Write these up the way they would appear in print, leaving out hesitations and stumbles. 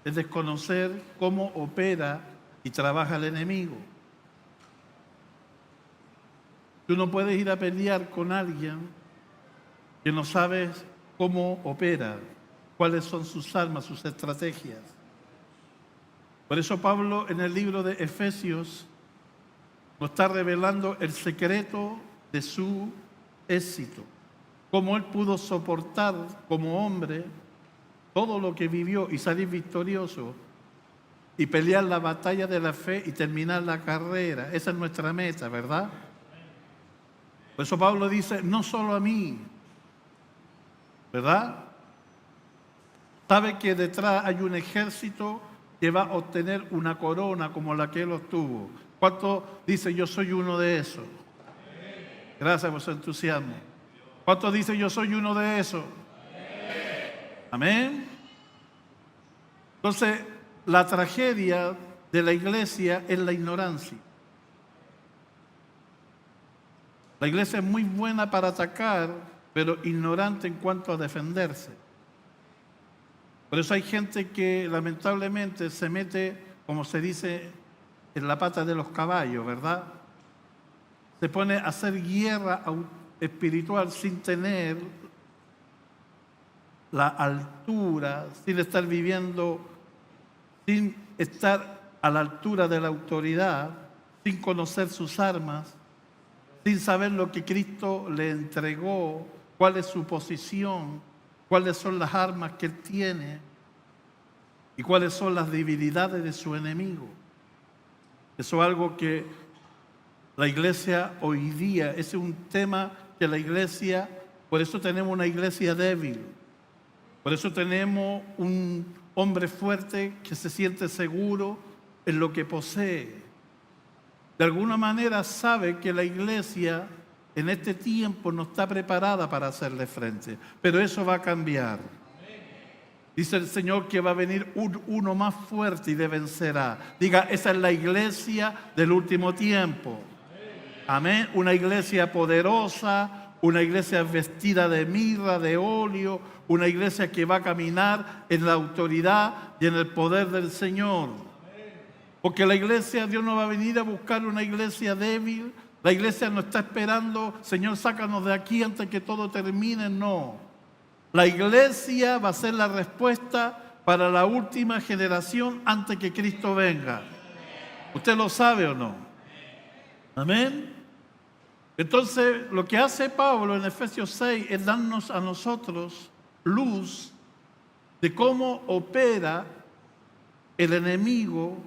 es desconocer cómo opera y trabaja el enemigo. Tú no puedes ir a pelear con alguien que no sabes cómo opera, cuáles son sus armas, sus estrategias. Por eso Pablo en el libro de Efesios nos está revelando el secreto de su éxito, cómo él pudo soportar como hombre todo lo que vivió y salir victorioso y pelear la batalla de la fe y terminar la carrera. Esa es nuestra meta, ¿verdad? Por eso Pablo dice, no solo a mí, ¿verdad? Sabe que detrás hay un ejército que va a obtener una corona como la que él obtuvo. ¿Cuánto dice yo soy uno de esos? Gracias por su entusiasmo. ¿Cuánto dice yo soy uno de esos? Amén. Entonces, la tragedia de la iglesia es la ignorancia. La iglesia es muy buena para atacar, pero ignorante en cuanto a defenderse. Por eso hay gente que lamentablemente se mete, como se dice, en la pata de los caballos, ¿verdad? Se pone a hacer guerra espiritual sin tener la altura, sin estar viviendo, sin estar a la altura de la autoridad, sin conocer sus armas, sin saber lo que Cristo le entregó, cuál es su posición, cuáles son las armas que él tiene y cuáles son las debilidades de su enemigo. Eso es algo que la iglesia hoy día, ese es un tema que la iglesia, por eso tenemos una iglesia débil, por eso tenemos un hombre fuerte que se siente seguro en lo que posee. De alguna manera sabe que la iglesia en este tiempo no está preparada para hacerle frente, pero eso va a cambiar. Dice el Señor que va a venir uno más fuerte y le vencerá. Diga, esa es la iglesia del último tiempo. Amén. Una iglesia poderosa, una iglesia vestida de mirra, de óleo, una iglesia que va a caminar en la autoridad y en el poder del Señor. Porque la iglesia, Dios no va a venir a buscar una iglesia débil. La iglesia no está esperando, Señor, sácanos de aquí antes que todo termine. No. La iglesia va a ser la respuesta para la última generación antes que Cristo venga. ¿Usted lo sabe o no? Amén. Entonces, lo que hace Pablo en Efesios 6 es darnos a nosotros luz de cómo opera el enemigo,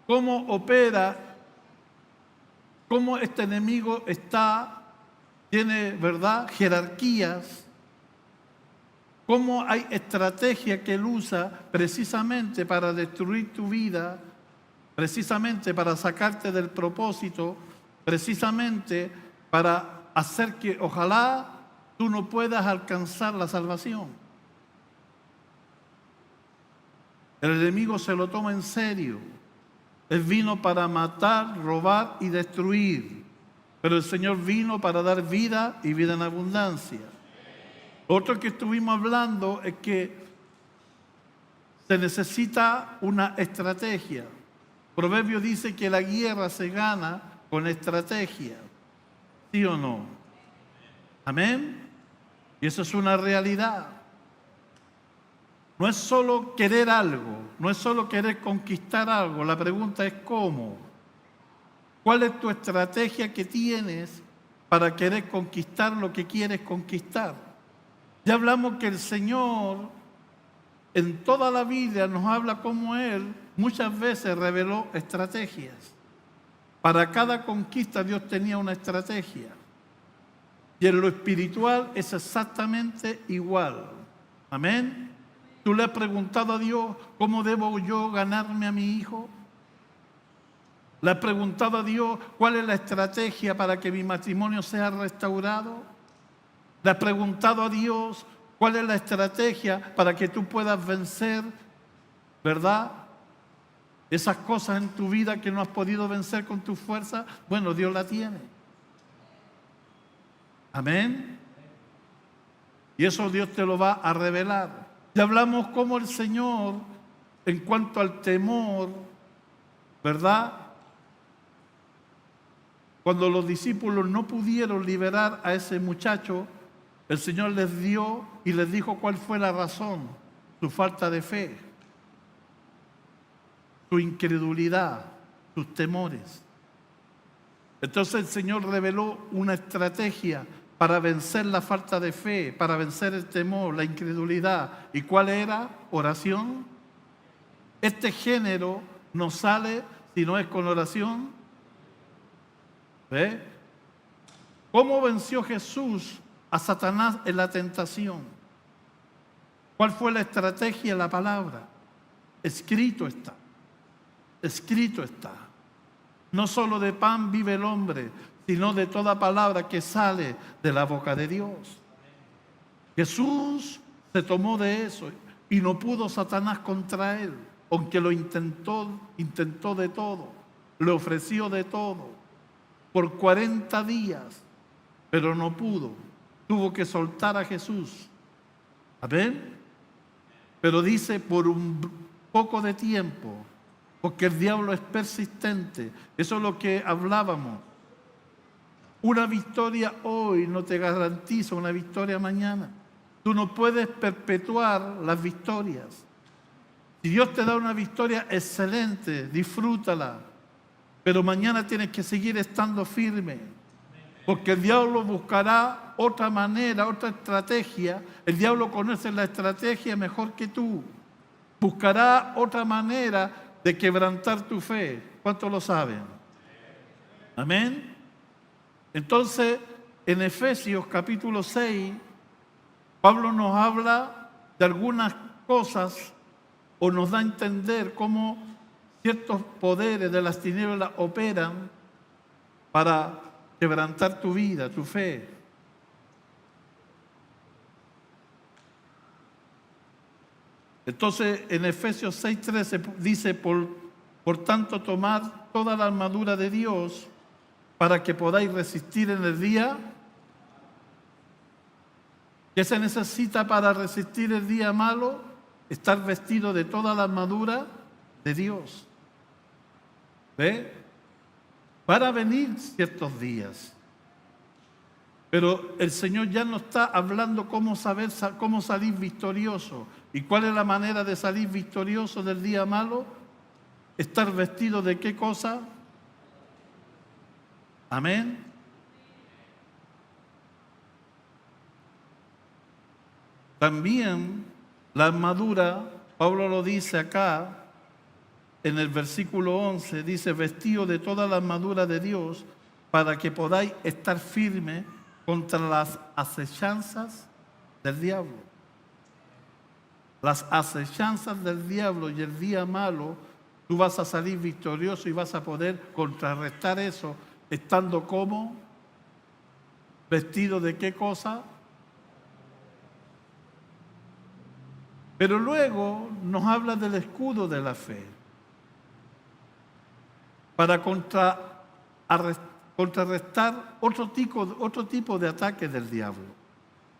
cómo opera, cómo este enemigo tiene, ¿verdad?, jerarquías, cómo hay estrategia que él usa precisamente para destruir tu vida, precisamente para sacarte del propósito, precisamente para hacer que ojalá tú no puedas alcanzar la salvación. El enemigo se lo toma en serio. Él vino para matar, robar y destruir. Pero el Señor vino para dar vida y vida en abundancia. Lo otro que estuvimos hablando es que se necesita una estrategia. Proverbio dice que la guerra se gana con estrategia. ¿Sí o no? Amén. Y eso es una realidad. No es solo querer algo, no es solo querer conquistar algo. La pregunta es ¿cómo? ¿Cuál es tu estrategia que tienes para querer conquistar lo que quieres conquistar? Ya hablamos que el Señor en toda la Biblia nos habla cómo Él muchas veces reveló estrategias. Para cada conquista Dios tenía una estrategia. Y en lo espiritual es exactamente igual. Amén. ¿Tú le has preguntado a Dios cómo debo yo ganarme a mi hijo? ¿Le has preguntado a Dios cuál es la estrategia para que mi matrimonio sea restaurado? ¿Le has preguntado a Dios cuál es la estrategia para que tú puedas vencer, ¿verdad?, esas cosas en tu vida que no has podido vencer con tu fuerza? Bueno, Dios la tiene. Amén. Y eso Dios te lo va a revelar. Ya hablamos cómo el Señor, en cuanto al temor, ¿verdad? Cuando los discípulos no pudieron liberar a ese muchacho, el Señor les dio y les dijo cuál fue la razón: su falta de fe, su incredulidad, sus temores. Entonces el Señor reveló una estrategia para vencer la falta de fe, para vencer el temor, la incredulidad. ¿Y cuál era? Oración. Este género no sale si no es con oración. ¿Ve? ¿Cómo venció Jesús a Satanás en la tentación? ¿Cuál fue la estrategia? La palabra. Escrito está. Escrito está. No solo de pan vive el hombre, sino de toda palabra que sale de la boca de Dios. Jesús se tomó de eso y no pudo Satanás contra él, aunque lo intentó de todo, le ofreció de todo, por 40 días, pero no pudo. Tuvo que soltar a Jesús. ¿Amén? Pero dice por un poco de tiempo, porque el diablo es persistente. Eso es lo que hablábamos. Una victoria hoy no te garantiza una victoria mañana. Tú no puedes perpetuar las victorias. Si Dios te da una victoria, excelente, disfrútala. Pero mañana tienes que seguir estando firme. Porque el diablo buscará otra manera, otra estrategia. El diablo conoce la estrategia mejor que tú. Buscará otra manera de quebrantar tu fe. ¿Cuántos lo saben? Amén. Entonces, en Efesios capítulo 6, Pablo nos habla de algunas cosas o nos da a entender cómo ciertos poderes de las tinieblas operan para quebrantar tu vida, tu fe. Entonces, en Efesios 6:13 dice, por tanto, tomad toda la armadura de Dios para que podáis resistir en el día. ¿Qué se necesita para resistir el día malo? Estar vestido de toda la armadura de Dios. ¿Ve? Para venir ciertos días. Pero el Señor ya no está hablando cómo salir victorioso. ¿Y cuál es la manera de salir victorioso del día malo? Estar vestido de ¿qué cosa? Amén. También la armadura, Pablo lo dice acá, en el versículo 11, dice, vestido de toda la armadura de Dios, para que podáis estar firmes contra las acechanzas del diablo. Las acechanzas del diablo y el día malo, tú vas a salir victorioso y vas a poder contrarrestar eso, estando como vestido de qué cosa. Pero luego nos habla del escudo de la fe para contrarrestar otro tipo de ataques del diablo.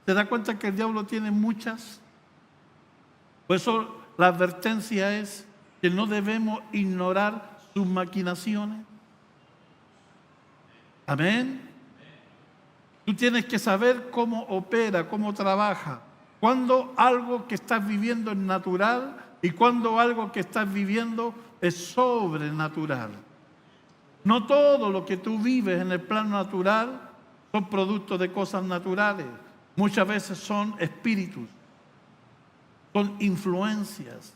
¿Se da cuenta que el diablo tiene muchas? Por eso la advertencia es que no debemos ignorar sus maquinaciones. Amén. Tú tienes que saber cómo opera, cómo trabaja. Cuando algo que estás viviendo es natural y cuando algo que estás viviendo es sobrenatural. No todo lo que tú vives en el plano natural son productos de cosas naturales. Muchas veces son espíritus, son influencias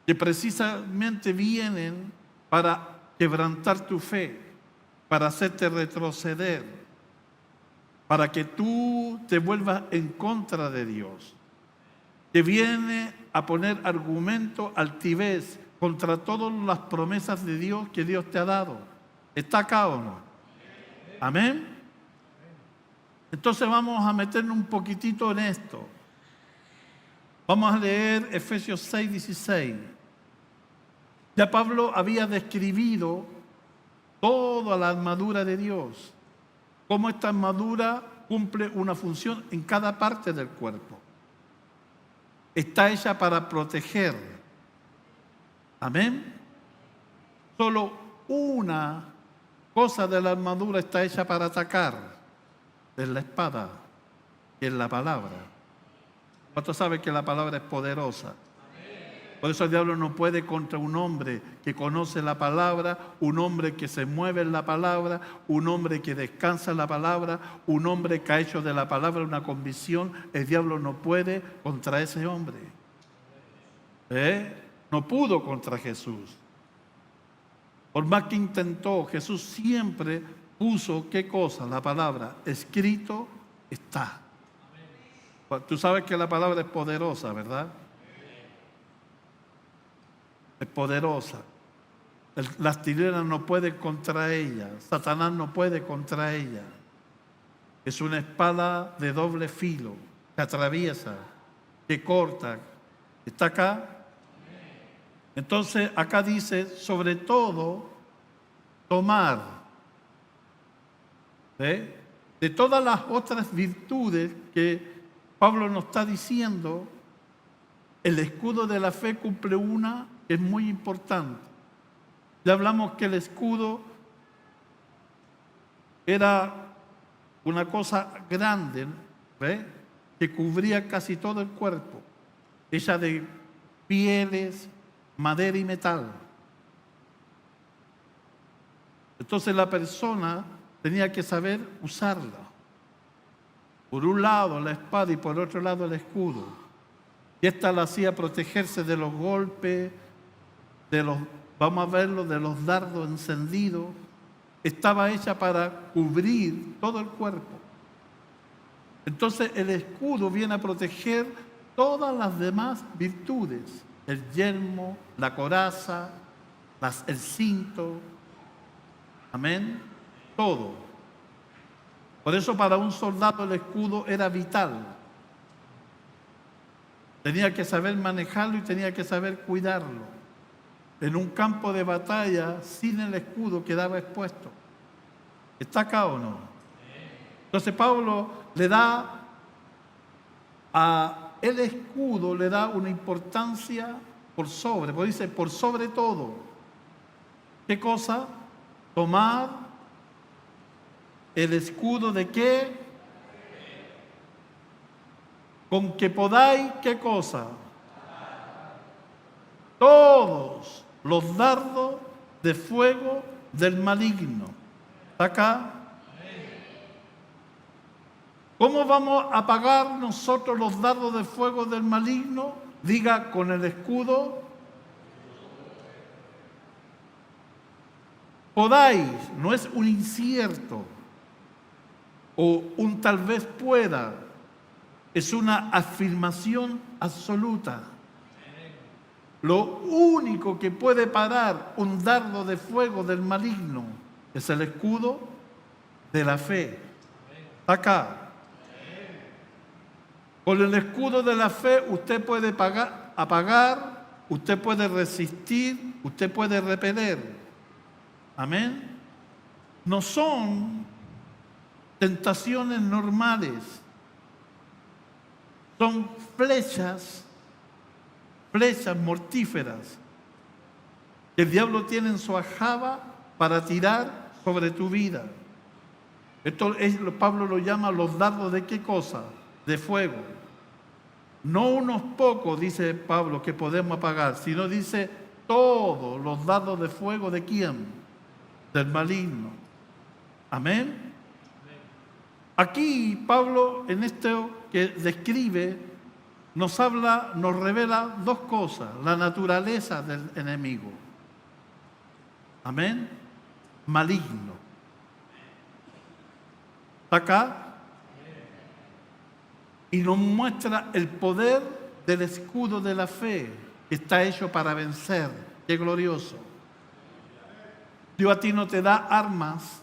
que precisamente vienen para quebrantar tu fe, para hacerte retroceder, para que tú te vuelvas en contra de Dios. Que viene a poner argumento, altivez, contra todas las promesas de Dios que Dios te ha dado. ¿Está acá o no? Amén. Entonces vamos a meternos un poquitito en esto. Vamos a leer Efesios 6:16. Ya Pablo había describido toda la armadura de Dios, cómo esta armadura cumple una función en cada parte del cuerpo. está hecha para proteger. Amén. Solo una cosa de la armadura está hecha para atacar. Es la espada, que es la palabra. ¿Cuántos saben que la palabra es poderosa? Por eso el diablo no puede contra un hombre que conoce la palabra, un hombre que se mueve en la palabra, un hombre que descansa en la palabra, un hombre que ha hecho de la palabra una convicción. El diablo no puede contra ese hombre. No pudo contra Jesús. Por más que intentó, Jesús siempre puso, ¿qué cosa? La palabra, escrito está. Tú sabes que la palabra es poderosa, ¿verdad? Es poderosa. Las tinieblas no pueden contra ella. Satanás no puede contra ella. Es una espada de doble filo que atraviesa, que corta. ¿Está acá? Entonces acá dice, sobre todo, tomar de todas las otras virtudes que Pablo nos está diciendo. El escudo de la fe cumple una que es muy importante. Ya hablamos que el escudo era una cosa grande, que cubría casi todo el cuerpo, hecha de pieles, madera y metal. Entonces la persona tenía que saber usarla. Por un lado la espada y por otro lado el escudo. Y esta la hacía protegerse de los golpes, vamos a verlo, de los dardos encendidos. Estaba hecha para cubrir todo el cuerpo. Entonces el escudo viene a proteger todas las demás virtudes. El yelmo, la coraza, el cinto. Amén. Todo. Por eso para un soldado el escudo era vital. Tenía que saber manejarlo y tenía que saber cuidarlo. En un campo de batalla, sin el escudo quedaba expuesto. ¿Está acá o no? Entonces Pablo le da el escudo, le da una importancia por sobre, porque dice por sobre todo. ¿Qué cosa? Tomar el escudo de qué? Con que podáis, ¿qué cosa? Todos los dardos de fuego del maligno. ¿Está acá? ¿Cómo vamos a apagar nosotros los dardos de fuego del maligno? Diga, con el escudo. Podáis, no es un incierto o un tal vez pueda, es una afirmación absoluta. Lo único que puede parar un dardo de fuego del maligno es el escudo de la fe. Acá. Con el escudo de la fe usted puede apagar, usted puede resistir, usted puede repeler. Amén. No son tentaciones normales. Son flechas mortíferas que el diablo tiene en su aljaba para tirar sobre tu vida. Esto Pablo lo llama los dardos de qué cosa? De fuego. No unos pocos, dice Pablo, que podemos apagar, sino dice todos los dardos de fuego de quién? Del maligno. Amén. Aquí Pablo, en esto que describe, nos revela dos cosas: la naturaleza del enemigo. Amén. Maligno. ¿Está acá? Y nos muestra el poder del escudo de la fe, que está hecho para vencer. ¡Qué glorioso! Dios a ti no te da armas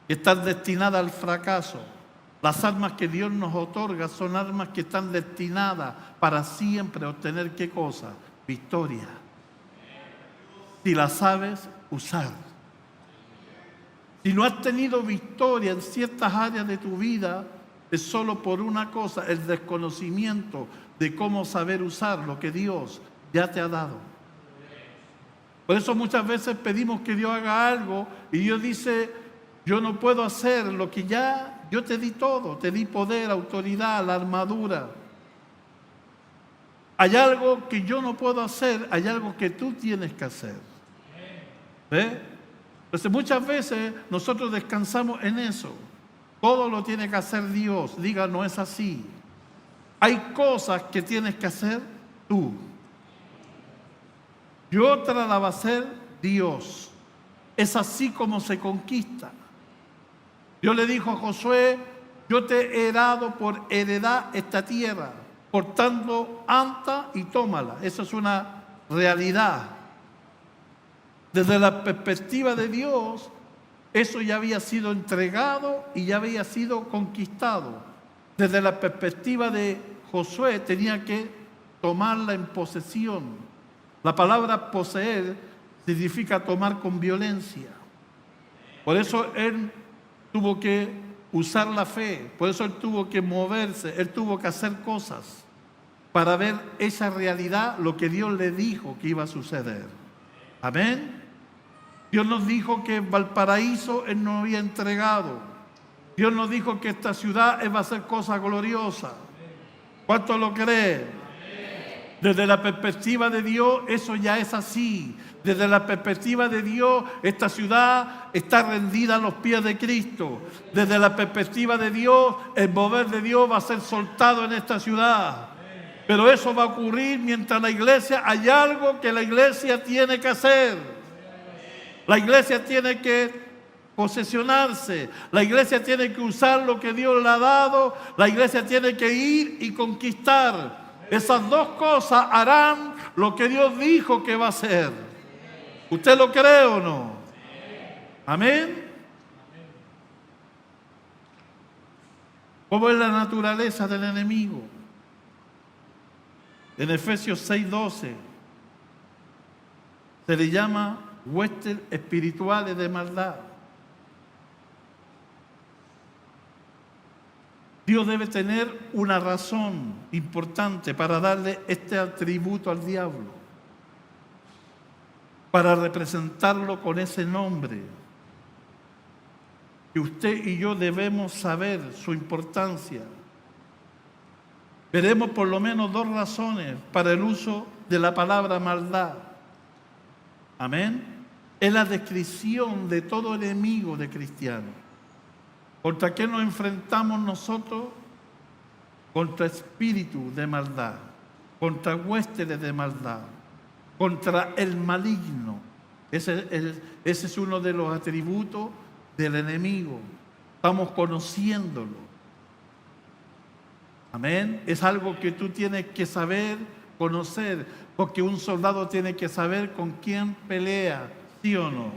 que están destinadas al fracaso. Las armas que Dios nos otorga son armas que están destinadas para siempre obtener ¿qué cosa? Victoria. Si la sabes usar. Si no has tenido victoria en ciertas áreas de tu vida, es solo por una cosa: el desconocimiento de cómo saber usar lo que Dios ya te ha dado. Por eso muchas veces pedimos que Dios haga algo y Dios dice, yo no puedo hacer lo que ya yo te di todo, te di poder, autoridad, la armadura. Hay algo que yo no puedo hacer, hay algo que tú tienes que hacer. ¿Ve? Entonces muchas veces nosotros descansamos en eso. Todo lo tiene que hacer Dios. Diga, no es así. Hay cosas que tienes que hacer tú. Y otra la va a hacer Dios. Es así como se conquista. Dios le dijo a Josué, yo te he dado por heredad esta tierra. Por tanto, anda y tómala. Esa es una realidad. Desde la perspectiva de Dios, eso ya había sido entregado y ya había sido conquistado. Desde la perspectiva de Josué, tenía que tomarla en posesión. La palabra poseer significa tomar con violencia. Por eso él tuvo que usar la fe, por eso él tuvo que moverse, él tuvo que hacer cosas para ver esa realidad, lo que Dios le dijo que iba a suceder. Amén. Dios nos dijo que Valparaíso él nos había entregado. Dios nos dijo que esta ciudad va a ser cosa gloriosa. ¿Cuánto lo creen? Desde la perspectiva de Dios, eso ya es así. Desde la perspectiva de Dios, esta ciudad está rendida a los pies de Cristo. Desde la perspectiva de Dios, el mover de Dios va a ser soltado en esta ciudad. Pero eso va a ocurrir mientras la iglesia, hay algo que la iglesia tiene que hacer. La iglesia tiene que posesionarse. La iglesia tiene que usar lo que Dios le ha dado. La iglesia tiene que ir y conquistar. Esas dos cosas harán lo que Dios dijo que va a hacer. ¿Usted lo cree o no? Amén. ¿Cómo es la naturaleza del enemigo? En Efesios 6:12 se le llama huestes espirituales de maldad. Dios debe tener una razón importante para darle este atributo al diablo, para representarlo con ese nombre. Y usted y yo debemos saber su importancia. Veremos por lo menos dos razones para el uso de la palabra maldad. Amén. Es la descripción de todo enemigo de cristiano. ¿Contra qué nos enfrentamos nosotros? Contra espíritu de maldad, contra huéspedes de maldad, contra el maligno. Ese es uno de los atributos del enemigo. Estamos conociéndolo. Amén. Es algo que tú tienes que saber, conocer, porque un soldado tiene que saber con quién pelea, ¿sí o no?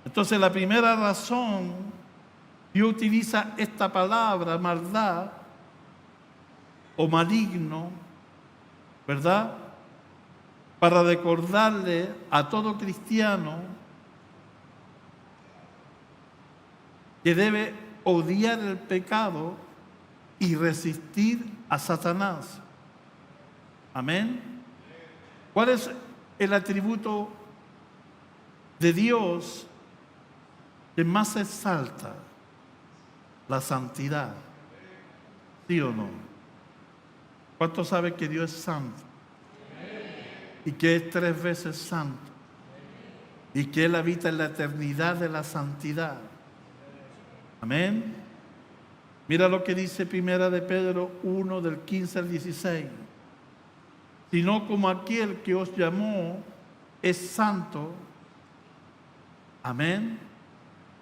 Entonces la primera razón, Dios utiliza esta palabra, maldad o maligno, ¿verdad? Para recordarle a todo cristiano que debe odiar el pecado y resistir a Satanás. Amén. ¿Cuál es el atributo de Dios que más se exalta? La santidad. ¿Sí o no? ¿Cuántos saben que Dios es santo? Y que es 3 veces santo. Y que Él habita en la eternidad de la santidad. Amén. Mira lo que dice Primera de Pedro 1, del 15 al 16. Sino como aquel que os llamó es santo. Amén.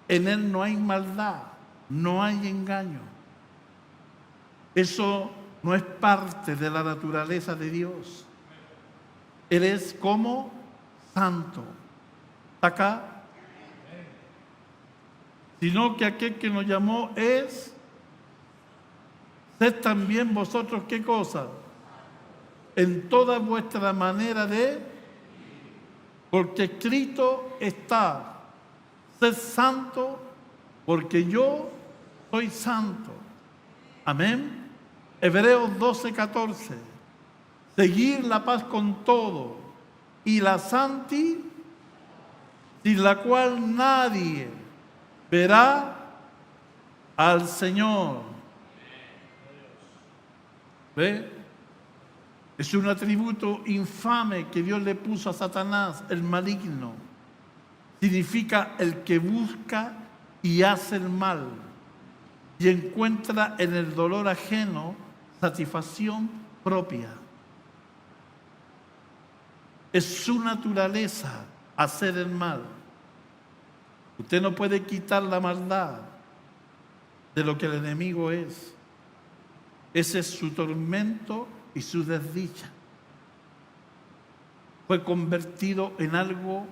En Él no hay maldad. No hay engaño. Eso no es parte de la naturaleza de Dios. Él es como santo. ¿Está acá? Sino que aquel que nos llamó es, sed también vosotros, ¿qué cosa? En toda vuestra manera de, porque escrito está, sed santo, porque yo soy santo. Amén. Hebreos 12:14. Seguir la paz con todo y la santi, sin la cual nadie verá al Señor. ¿Ve? Es un atributo infame que Dios le puso a Satanás, el maligno. Significa el que busca y hace el mal y encuentra en el dolor ajeno satisfacción propia. Es su naturaleza hacer el mal. Usted no puede quitar la maldad de lo que el enemigo es. Ese es su tormento y su desdicha. Fue convertido en algo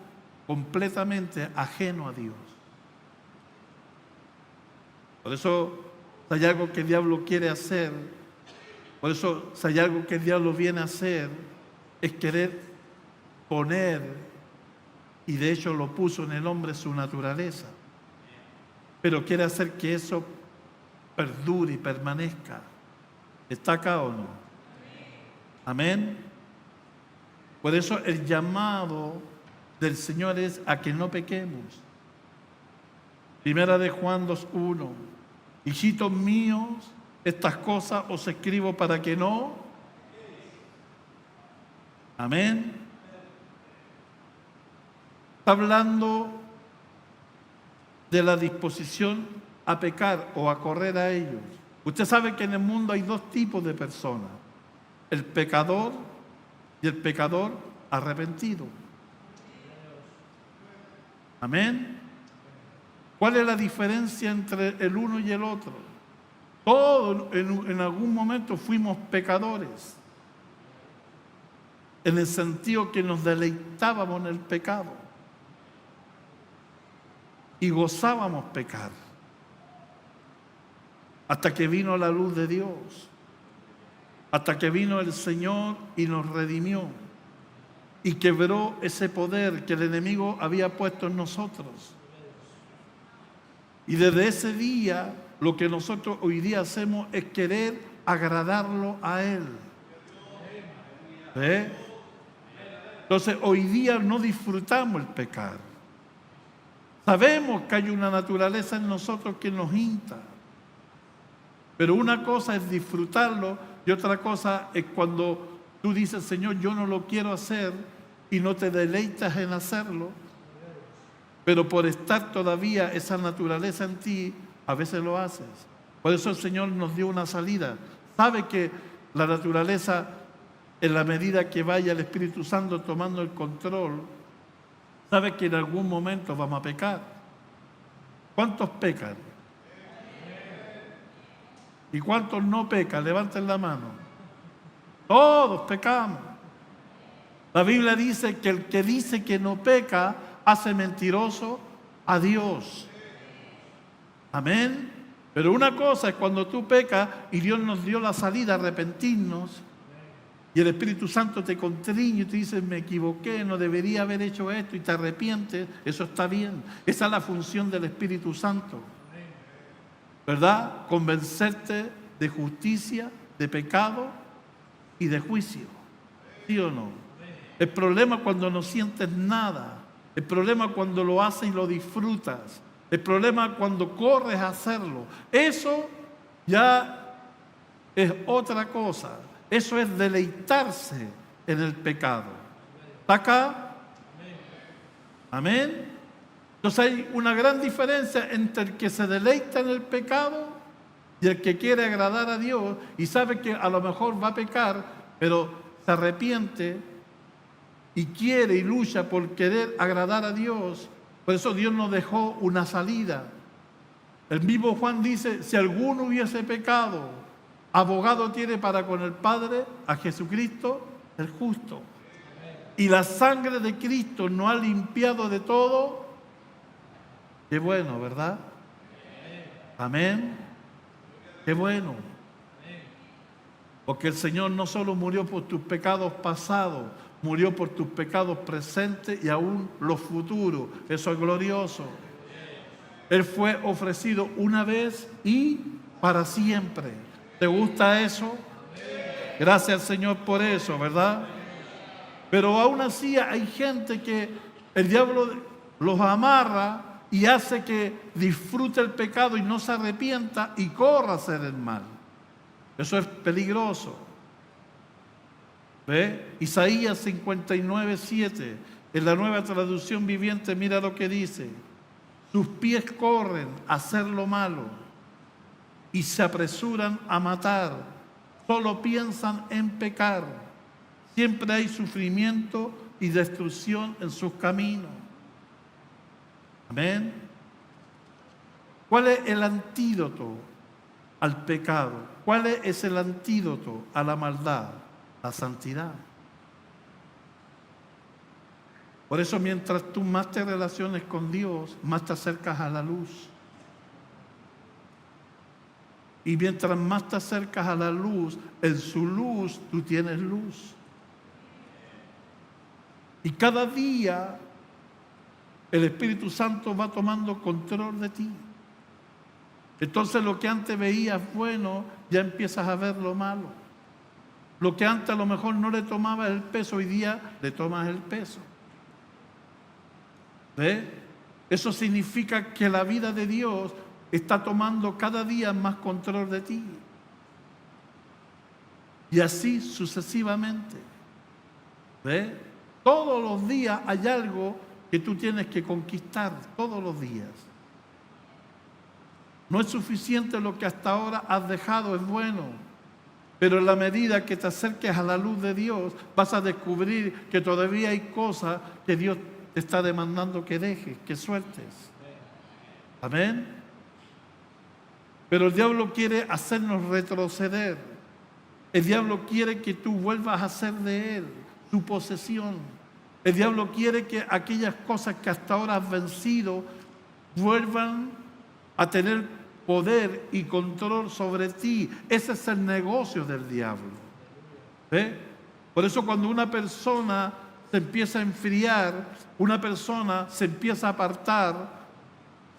completamente ajeno a Dios. Por eso, si hay algo que el diablo quiere hacer, por eso, si hay algo que el diablo viene a hacer, es querer poner, y de hecho lo puso en el hombre, su naturaleza. Pero quiere hacer que eso perdure y permanezca. ¿Está acá o no? Amén. Por eso el llamado del Señor es a que no pequemos. Primera de Juan 2:1. Hijitos míos, estas cosas os escribo para que no. Amén. Está hablando de la disposición a pecar o a correr a ellos. Usted sabe que en el mundo hay dos tipos de personas: el pecador y el pecador arrepentido. Amén. ¿Cuál es la diferencia entre el uno y el otro? Todos en algún momento fuimos pecadores, en el sentido que nos deleitábamos en el pecado y gozábamos pecar, hasta que vino la luz de Dios, hasta que vino el Señor y nos redimió y quebró ese poder que el enemigo había puesto en nosotros. Y desde ese día, lo que nosotros hoy día hacemos es querer agradarlo a Él. ¿Eh? Entonces, hoy día no disfrutamos el pecar. Sabemos que hay una naturaleza en nosotros que nos hinta. Pero una cosa es disfrutarlo y otra cosa es cuando tú dices, Señor, yo no lo quiero hacer, y no te deleitas en hacerlo. Pero por estar todavía esa naturaleza en ti, a veces lo haces. Por eso el Señor nos dio una salida. Sabe que la naturaleza, en la medida que vaya el Espíritu Santo tomando el control, sabe que en algún momento vamos a pecar. ¿Cuántos pecan? ¿Y cuántos no pecan? Levanten la mano. Todos pecamos. La Biblia dice que el que dice que no peca hace mentiroso a Dios. Amén. Pero una cosa es cuando tú pecas y Dios nos dio la salida a arrepentirnos y el Espíritu Santo te contriñe y te dice, me equivoqué, no debería haber hecho esto, y te arrepientes. Eso está bien. Esa es la función del Espíritu Santo, ¿verdad? Convencerte de justicia, de pecado y de juicio. ¿Sí o no? El problema es cuando no sientes nada. El problema es cuando lo haces y lo disfrutas. El problema es cuando corres a hacerlo. Eso ya es otra cosa. Eso es deleitarse en el pecado. ¿Está acá? Amén. Entonces hay una gran diferencia entre el que se deleita en el pecado y el que quiere agradar a Dios y sabe que a lo mejor va a pecar, pero se arrepiente y quiere y lucha por querer agradar a Dios. Por eso Dios nos dejó una salida. El mismo Juan dice, si alguno hubiese pecado, abogado tiene para con el Padre a Jesucristo el justo. Y la sangre de Cristo nos ha limpiado de todo. Qué bueno, ¿verdad? Amén. Qué bueno. Porque el Señor no solo murió por tus pecados pasados, murió por tus pecados presentes y aún los futuros. Eso es glorioso. Él fue ofrecido una vez y para siempre. ¿Te gusta eso? Gracias al Señor por eso, ¿verdad? Pero aún así hay gente que el diablo los amarra y hace que disfrute el pecado y no se arrepienta y corra a hacer el mal. Eso es peligroso. ¿Ve? Isaías 59:7, en la Nueva Traducción Viviente, mira lo que dice. Sus pies corren a hacer lo malo y se apresuran a matar. Solo piensan en pecar. Siempre hay sufrimiento y destrucción en sus caminos. Amén. ¿Cuál es el antídoto al pecado? ¿Cuál es el antídoto a la maldad? La santidad. Por eso mientras tú más te relaciones con Dios, más te acercas a la luz. Y mientras más te acercas a la luz, en su luz tú tienes luz. Y cada día el Espíritu Santo va tomando control de ti. Entonces lo que antes veías bueno, ya empiezas a ver lo malo. Lo que antes a lo mejor no le tomabas el peso, hoy día le tomas el peso. ¿Ve? Eso significa que la vida de Dios está tomando cada día más control de ti. Y así sucesivamente. ¿Ve? Todos los días hay algo que tú tienes que conquistar, todos los días. No es suficiente lo que hasta ahora has dejado, es bueno. Pero en la medida que te acerques a la luz de Dios, vas a descubrir que todavía hay cosas que Dios te está demandando que dejes, que sueltes. Amén. Pero el diablo quiere hacernos retroceder. El diablo quiere que tú vuelvas a ser de él, su posesión. El diablo quiere que aquellas cosas que hasta ahora has vencido vuelvan a tener poder y control sobre ti. Ese es el negocio del diablo. ¿Ve? Por eso cuando una persona se empieza a enfriar, una persona se empieza a apartar,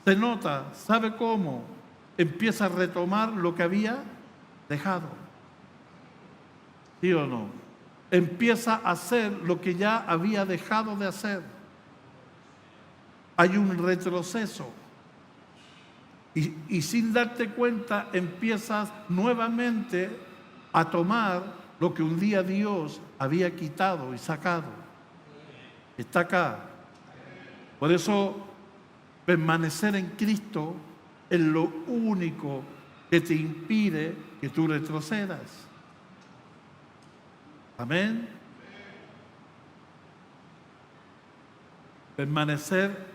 se nota, ¿sabe cómo? Empieza a retomar lo que había dejado. ¿Sí o no? Empieza a hacer lo que ya había dejado de hacer. Hay un retroceso. Y sin darte cuenta empiezas nuevamente a tomar lo que un día Dios había quitado y sacado. Está acá. Por eso permanecer en Cristo es lo único que te impide que tú retrocedas. Amén. Permanecer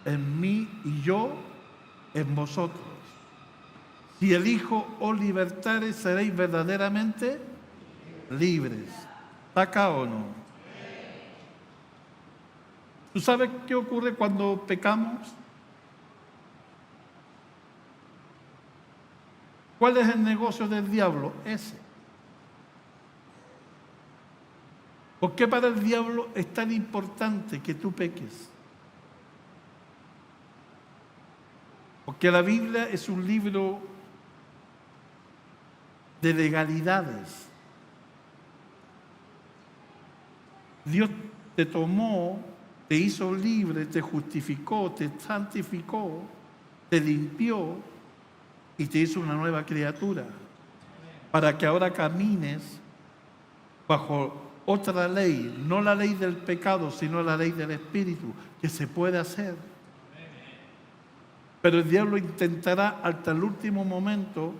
en mí y yo en vosotros. Si el Hijo os libertare, seréis verdaderamente libres. ¿Está acá o no? ¿Tú sabes qué ocurre cuando pecamos? ¿Cuál es el negocio del diablo? Ese. ¿Por qué para el diablo es tan importante que tú peques? Porque la Biblia es un libro de legalidades. Dios te tomó, te hizo libre, te justificó, te santificó, te limpió y te hizo una nueva criatura. Para que ahora camines bajo otra ley, no la ley del pecado, sino la ley del Espíritu, que se puede hacer. Pero el diablo intentará hasta el último momento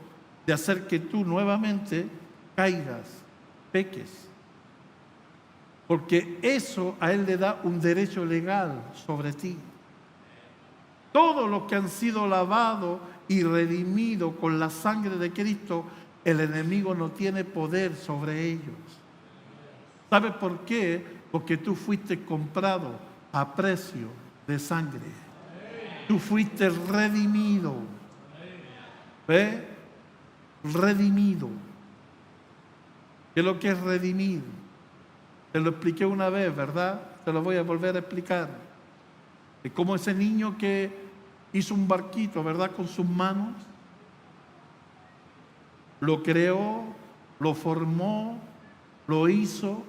de hacer que tú nuevamente caigas, peques. Porque eso a él le da un derecho legal sobre ti. Todos los que han sido lavados y redimidos con la sangre de Cristo, el enemigo no tiene poder sobre ellos. ¿Sabes por qué? Porque tú fuiste comprado a precio de sangre. Tú fuiste redimido. ¿Ve? Redimido. ¿Qué es lo que es redimir? Te lo expliqué una vez, ¿verdad? Te lo voy a volver a explicar. Es como ese niño que hizo un barquito, ¿verdad? Con sus manos. lo creó, lo formó, lo hizo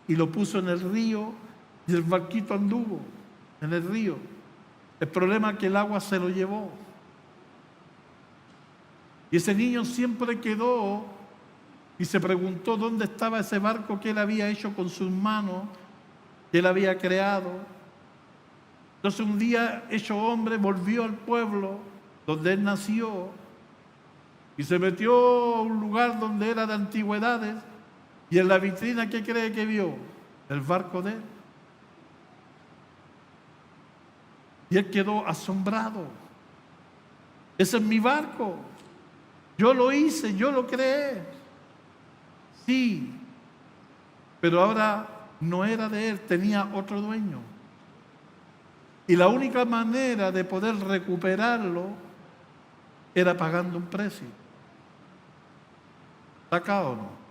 y lo puso en el río y el barquito anduvo en el río. El problema es que el agua se lo llevó. Y ese niño siempre quedó y se preguntó dónde estaba ese barco que él había hecho con sus manos, que él había creado. Entonces un día, hecho hombre, volvió al pueblo donde él nació y se metió a un lugar donde era de antigüedades y en la vitrina, ¿qué cree que vio? El barco de él. Y él quedó asombrado. Ese es mi barco. Yo lo hice, yo lo creé. Sí, pero ahora no era de él, tenía otro dueño. Y la única manera de poder recuperarlo era pagando un precio. ¿Está acá o no?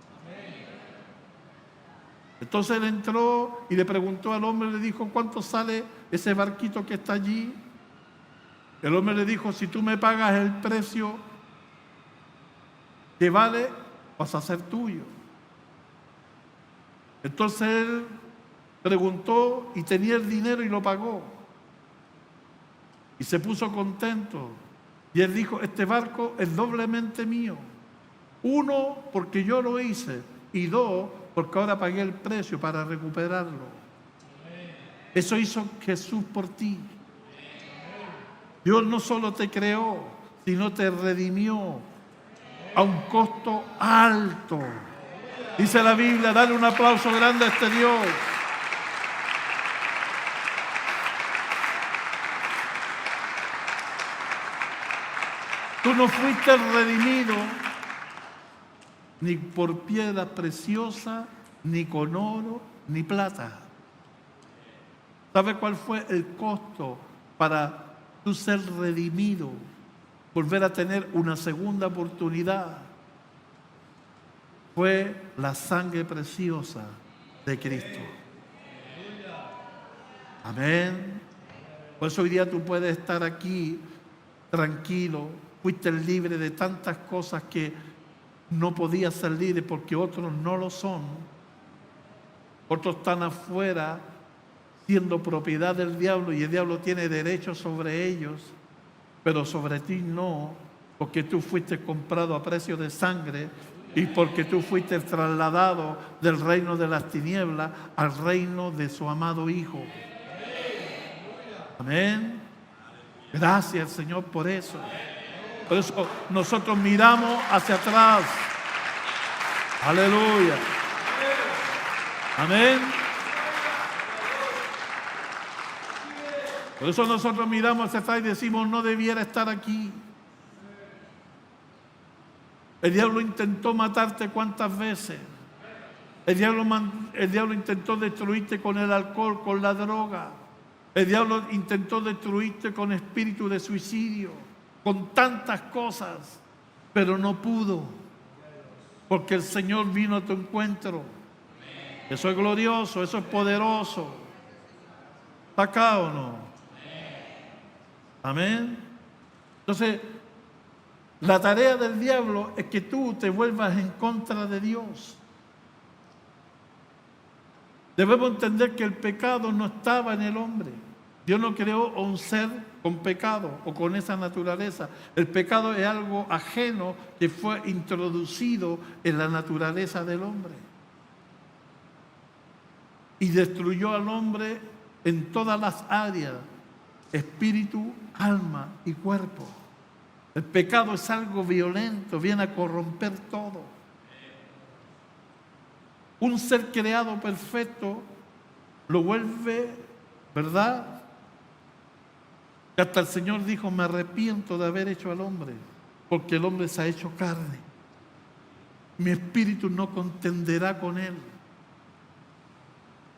Entonces él entró y le preguntó al hombre, le dijo, ¿cuánto sale ese barquito que está allí? El hombre le dijo, si tú me pagas el precio que vale, vas a ser tuyo. Entonces él preguntó y tenía el dinero y lo pagó. Y se puso contento. Y él dijo, este barco es doblemente mío. Uno, porque yo lo hice. Y dos, porque ahora pagué el precio para recuperarlo. Eso hizo Jesús por ti. Dios no solo te creó, sino te redimió a un costo alto. Dice la Biblia, dale un aplauso grande a este Dios. Tú no fuiste redimido ni por piedra preciosa, ni con oro, ni plata. ¿Sabe cuál fue el costo para tú ser redimido? Volver a tener una segunda oportunidad. Fue la sangre preciosa de Cristo. Amén. Por eso hoy día tú puedes estar aquí tranquilo. Fuiste libre de tantas cosas que no podías ser libre porque otros no lo son. Otros están afuera siendo propiedad del diablo y el diablo tiene derecho sobre ellos, pero sobre ti no, porque tú fuiste comprado a precio de sangre y porque tú fuiste trasladado del reino de las tinieblas al reino de su amado Hijo. Amén. Gracias, Señor, por eso. Por eso nosotros miramos hacia atrás. Aleluya. Amén. Por eso nosotros miramos hacia atrás y decimos, no debiera estar aquí. El diablo intentó matarte cuántas veces. El diablo intentó destruirte con el alcohol, con la droga. El diablo intentó destruirte con espíritu de suicidio, con tantas cosas, pero no pudo, porque el Señor vino a tu encuentro. Eso es glorioso, eso es poderoso. ¿Está acá o no? Amén. Entonces, la tarea del diablo es que tú te vuelvas en contra de Dios. Debemos entender que el pecado no estaba en el hombre. Dios no creó a un ser con pecado o con esa naturaleza. El pecado es algo ajeno que fue introducido en la naturaleza del hombre. Y destruyó al hombre en todas las áreas, espíritu, alma y cuerpo. El pecado es algo violento, viene a corromper todo. Un ser creado perfecto lo vuelve, ¿verdad? Que hasta el Señor dijo, me arrepiento de haber hecho al hombre, porque el hombre se ha hecho carne. Mi espíritu no contenderá con él.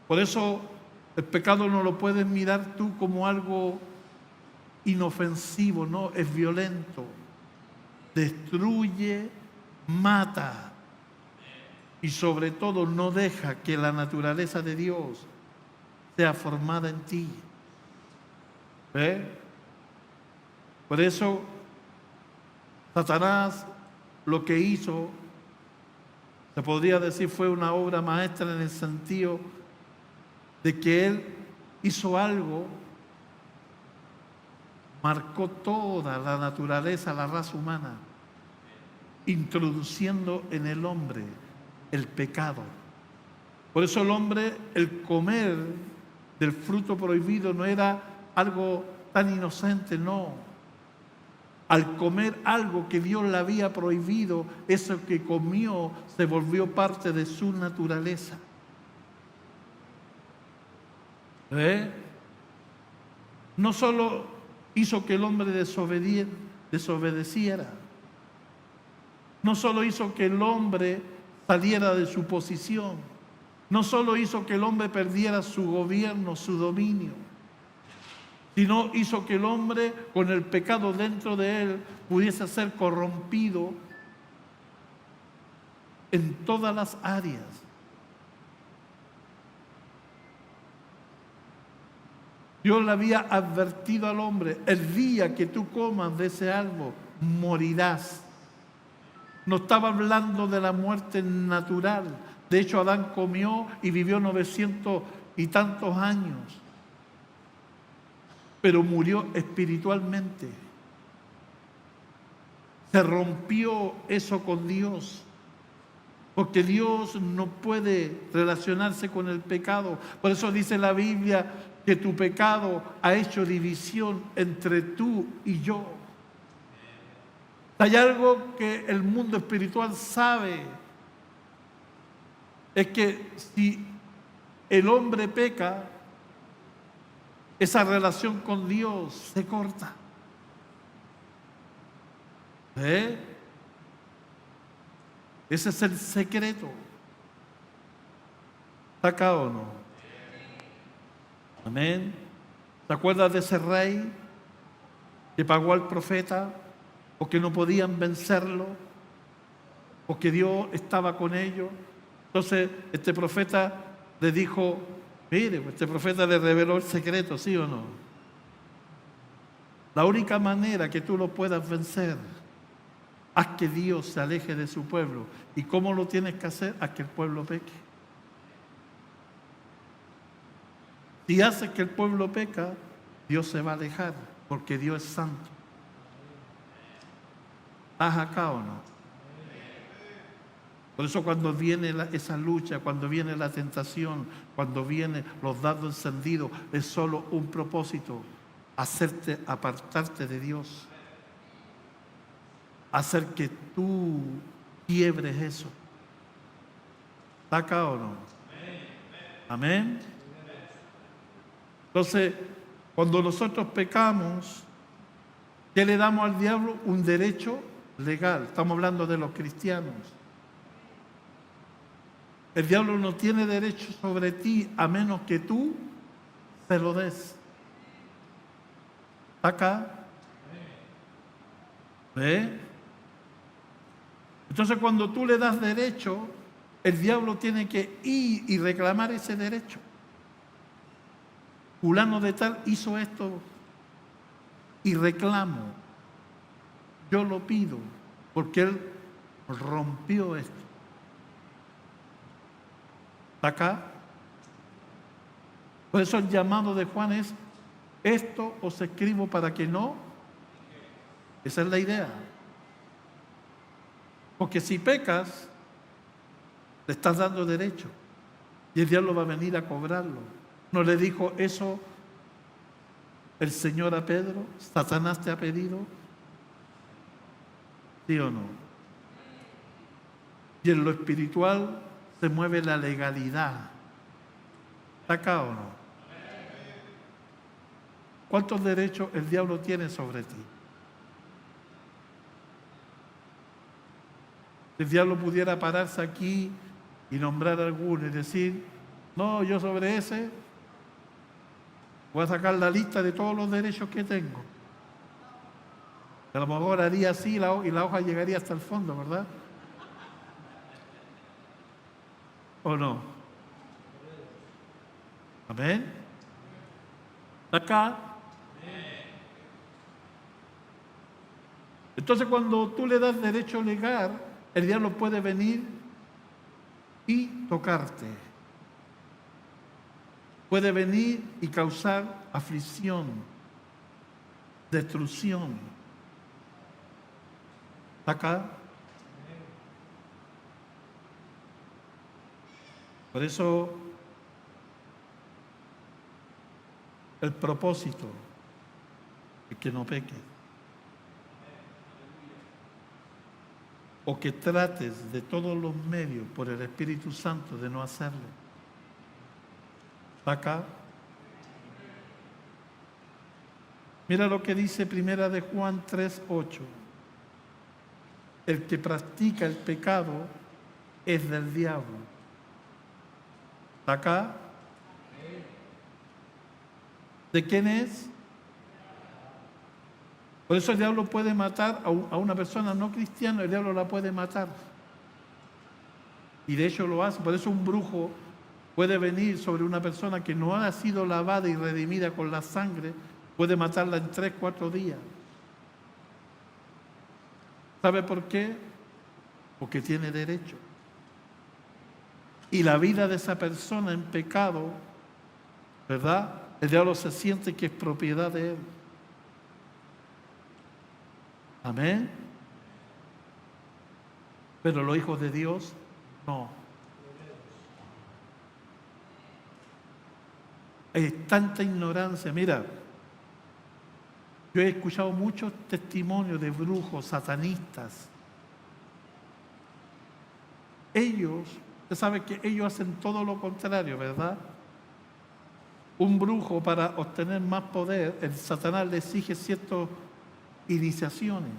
Por eso el pecado no lo puedes mirar tú como algo inofensivo, no, es violento. Destruye, mata y sobre todo no deja que la naturaleza de Dios sea formada en ti. ¿Ve? Por eso Satanás lo que hizo, se podría decir, fue una obra maestra en el sentido de que Él hizo algo, marcó toda la naturaleza, la raza humana, introduciendo en el hombre el pecado. Por eso el hombre, el comer del fruto prohibido no era algo tan inocente, no. Al comer algo que Dios le había prohibido, eso que comió se volvió parte de su naturaleza. No solo hizo que el hombre desobedeciera, no solo hizo que el hombre saliera de su posición, no solo hizo que el hombre perdiera su gobierno, su dominio, sino hizo que el hombre, con el pecado dentro de él, pudiese ser corrompido en todas las áreas. Dios le había advertido al hombre: el día que tú comas de ese árbol, morirás. No estaba hablando de la muerte natural. De hecho, Adán comió y vivió 900 y tantos años, pero murió espiritualmente. Se rompió eso con Dios, porque Dios no puede relacionarse con el pecado. Por eso dice la Biblia que tu pecado ha hecho división entre tú y yo. Hay algo que el mundo espiritual sabe, es que si el hombre peca, esa relación con Dios se corta. Ese es el secreto. ¿Está acá o no? Amén. ¿Te acuerdas de ese rey que pagó al profeta porque no podían vencerlo, porque Dios estaba con ellos? Entonces este profeta le dijo, mire, este profeta le reveló el secreto, ¿sí o no? La única manera que tú lo puedas vencer, haz que Dios se aleje de su pueblo. ¿Y cómo lo tienes que hacer? Haz que el pueblo peque. Si haces que el pueblo peca, Dios se va a alejar, porque Dios es santo. ¿Estás acá o no? Por eso cuando viene esa lucha, cuando viene la tentación, cuando vienen los dardos encendidos, es solo un propósito: hacerte apartarte de Dios, hacer que tú quiebres eso. ¿Está acá o no? Amén. Entonces, cuando nosotros pecamos, ¿qué le damos al diablo? Un derecho legal. Estamos hablando de los cristianos. El diablo no tiene derecho sobre ti a menos que tú se lo des. Acá. ¿Ve? Entonces, cuando tú le das derecho, el diablo tiene que ir y reclamar ese derecho. Fulano de tal hizo esto y reclamo. Yo lo pido porque él rompió esto. Acá. Por eso el llamado de Juan es: esto os escribo para que no. Esa es la idea. Porque si pecas, le estás dando derecho y el diablo va a venir a cobrarlo. ¿No le dijo eso el Señor a Pedro? ¿Satanás te ha pedido? ¿Sí o no? Y en lo espiritual se mueve la legalidad. ¿Está acá o no? ¿Cuántos derechos el diablo tiene sobre ti? Si el diablo pudiera pararse aquí y nombrar alguno y decir: no, yo sobre ese voy a sacar la lista de todos los derechos que tengo. A lo mejor haría así y la hoja llegaría hasta el fondo, ¿verdad? ¿O no? Amén. Acá. Entonces cuando tú le das derecho legal, el diablo puede venir y tocarte. Puede venir y causar aflicción, destrucción. ¿Está acá? Por eso el propósito es que no peques. O que trates de todos los medios por el Espíritu Santo de no hacerlo. ¿Está acá? Mira lo que dice Primera de Juan 3:8. El que practica el pecado es del diablo. ¿Está acá? ¿De quién es? Por eso el diablo puede matar a una persona no cristiana, el diablo la puede matar. Y de hecho lo hace. Por eso un brujo puede venir sobre una persona que no ha sido lavada y redimida con la sangre, puede matarla en 3, 4 días. ¿Sabe por qué? Porque tiene derecho. Y la vida de esa persona en pecado, ¿verdad? El diablo se siente que es propiedad de él. Amén. Pero los hijos de Dios, no. Hay tanta ignorancia. Mira, yo he escuchado muchos testimonios de brujos, satanistas. Ellos, usted sabe que ellos hacen todo lo contrario, ¿verdad? Un brujo, para obtener más poder, el Satanás le exige ciertas iniciaciones.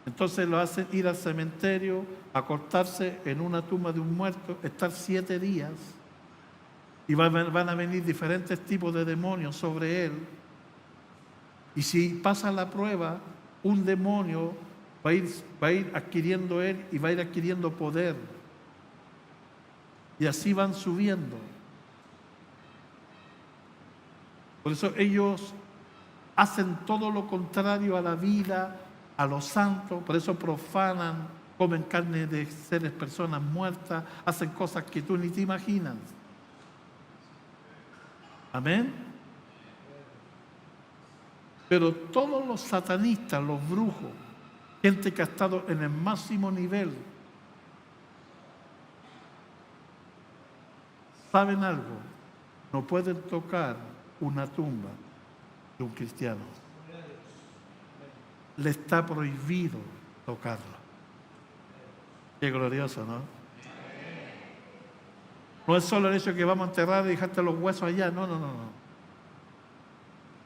Entonces lo hacen ir al cementerio, acostarse en una tumba de un muerto, estar 7 días, y van a venir diferentes tipos de demonios sobre él. Y si pasa la prueba, un demonio va a ir adquiriendo él y va a ir adquiriendo poder. Y así van subiendo. Por eso ellos hacen todo lo contrario a la vida, a los santos. Por eso profanan, comen carne de seres, personas muertas, hacen cosas que tú ni te imaginas. Amén. Pero todos los satanistas, los brujos, gente que ha estado en el máximo nivel, ¿saben algo? No pueden tocar una tumba de un cristiano. Le está prohibido tocarlo. Qué glorioso, ¿no? No es solo el hecho de que vamos a enterrar y dejarte los huesos allá. No.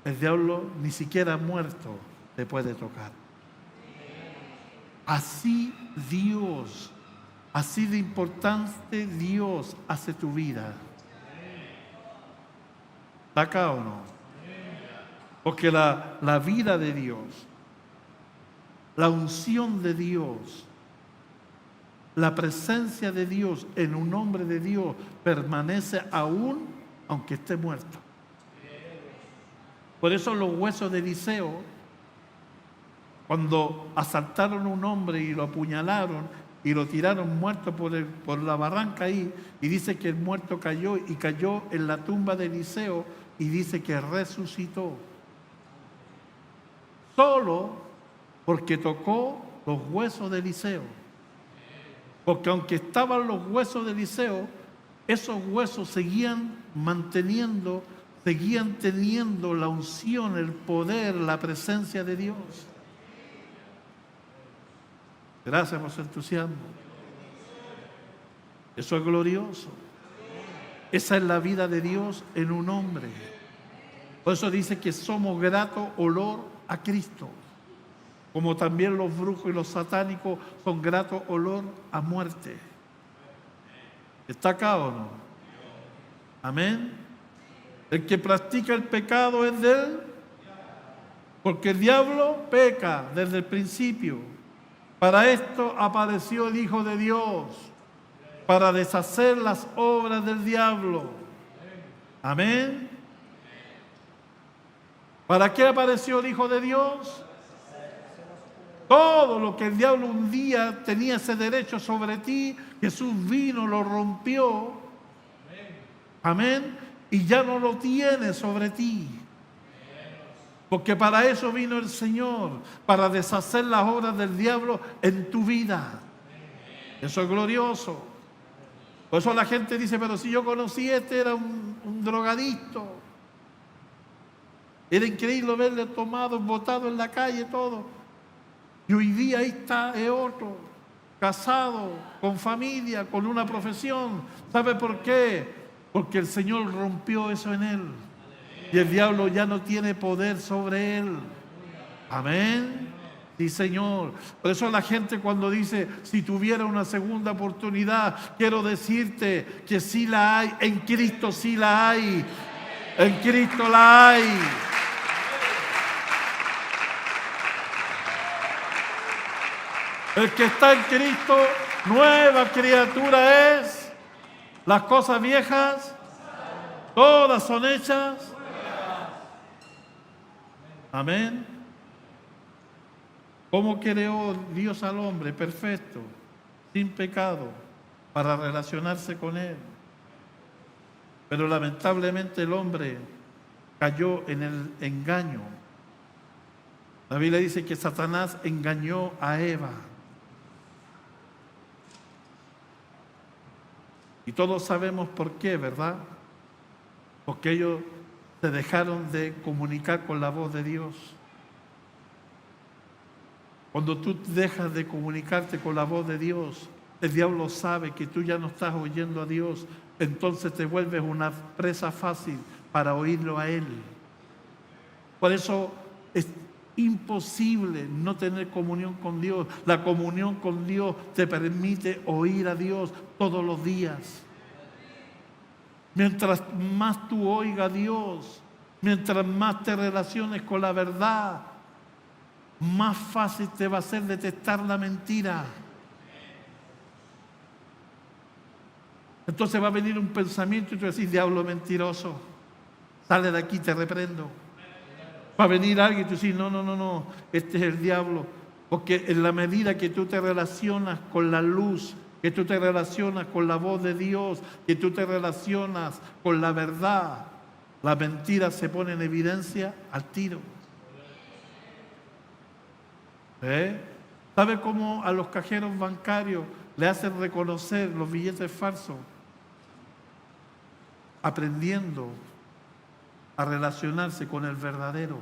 El diablo ni siquiera muerto te puede tocar. Así Dios, así de importante Dios hace tu vida. ¿Está acá o no? Porque la vida de Dios, la unción de Dios, la presencia de Dios en un hombre de Dios permanece aún aunque esté muerto. Por eso los huesos de Eliseo, cuando asaltaron a un hombre y lo apuñalaron y lo tiraron muerto por la barranca ahí, y dice que el muerto cayó y cayó en la tumba de Eliseo y dice que resucitó. Solo porque tocó los huesos de Eliseo. Porque aunque estaban los huesos de Eliseo, esos huesos seguían manteniendo, seguían teniendo la unción, el poder, la presencia de Dios. Gracias por su entusiasmo. Eso es glorioso. Esa es la vida de Dios en un hombre. Por eso dice que somos grato olor a Cristo. Como también los brujos y los satánicos son grato olor a muerte. ¿Está acá o no? Amén. El que practica el pecado es de él, porque el diablo peca desde el principio. Para esto apareció el Hijo de Dios, para deshacer las obras del diablo. Amén. ¿Para qué apareció el Hijo de Dios? Todo lo que el diablo un día tenía ese derecho sobre ti, Jesús vino, lo rompió. Amén. Y ya no lo tiene sobre ti. Porque para eso vino el Señor, para deshacer las obras del diablo en tu vida. Eso es glorioso. Por eso la gente dice, pero si yo conocí era un drogadicto. Era increíble verle tomado, botado en la calle, todo. Y hoy día ahí está, es otro, casado, con familia, con una profesión. ¿Sabe por qué? Porque el Señor rompió eso en él. Y el diablo ya no tiene poder sobre él. Amén. Sí, Señor. Por eso la gente cuando dice, si tuviera una segunda oportunidad, quiero decirte que sí la hay. En Cristo sí la hay. En Cristo la hay. El que está en Cristo, nueva criatura es. Las cosas viejas, todas son hechas. Amén. ¿Cómo creó Dios al hombre? Perfecto, sin pecado, para relacionarse con Él. Pero lamentablemente el hombre cayó en el engaño. La Biblia dice que Satanás engañó a Eva. Y todos sabemos por qué, ¿verdad? Porque ellos se dejaron de comunicar con la voz de Dios. Cuando tú dejas de comunicarte con la voz de Dios, el diablo sabe que tú ya no estás oyendo a Dios, entonces te vuelves una presa fácil para oírlo a Él. Por eso es imposible no tener comunión con Dios. La comunión con Dios te permite oír a Dios todos los días. Mientras más tú oigas a Dios, mientras más te relaciones con la verdad, más fácil te va a ser detectar la mentira. Entonces va a venir un pensamiento y tú decís, diablo mentiroso, sale de aquí, te reprendo. Va a venir alguien y tú decís, no, este es el diablo. Porque en la medida que tú te relacionas con la luz, que tú te relacionas con la voz de Dios, que tú te relacionas con la verdad, la mentira se pone en evidencia al tiro. ¿Sabe cómo a los cajeros bancarios le hacen reconocer los billetes falsos? Aprendiendo a relacionarse con el verdadero.